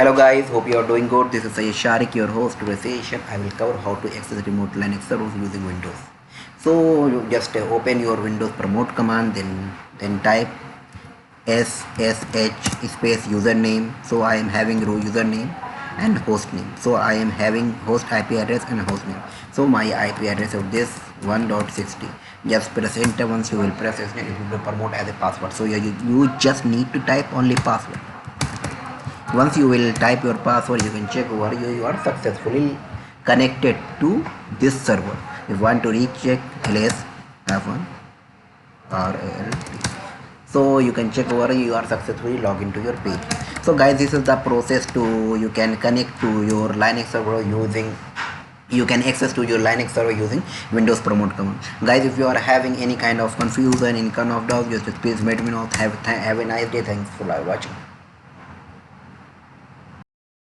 Hello guys, hope you are doing good. This is Sharik, your host to Resizeroot. I will cover how to access remote Linux servers using Windows. So you just open your Windows promote command, then type ssh space username. So I am having row username and host name. So I am having host IP address and host name. So my IP address of this 1.60. Just press enter. Once you will press enter, it will promote as a password. So you just need to type only password. Once you will type your password, you can check over you are successfully connected to this server. If you want to recheck ls f1 or so you can check over you are successfully logged into your page. So guys, this is the process to you can connect to your Linux server using you can access to your Linux server using Windows promote command. Guys, if you are having any kind of confusion, any kind of doubt, just please let me know. Have a nice day. Thanks for watching.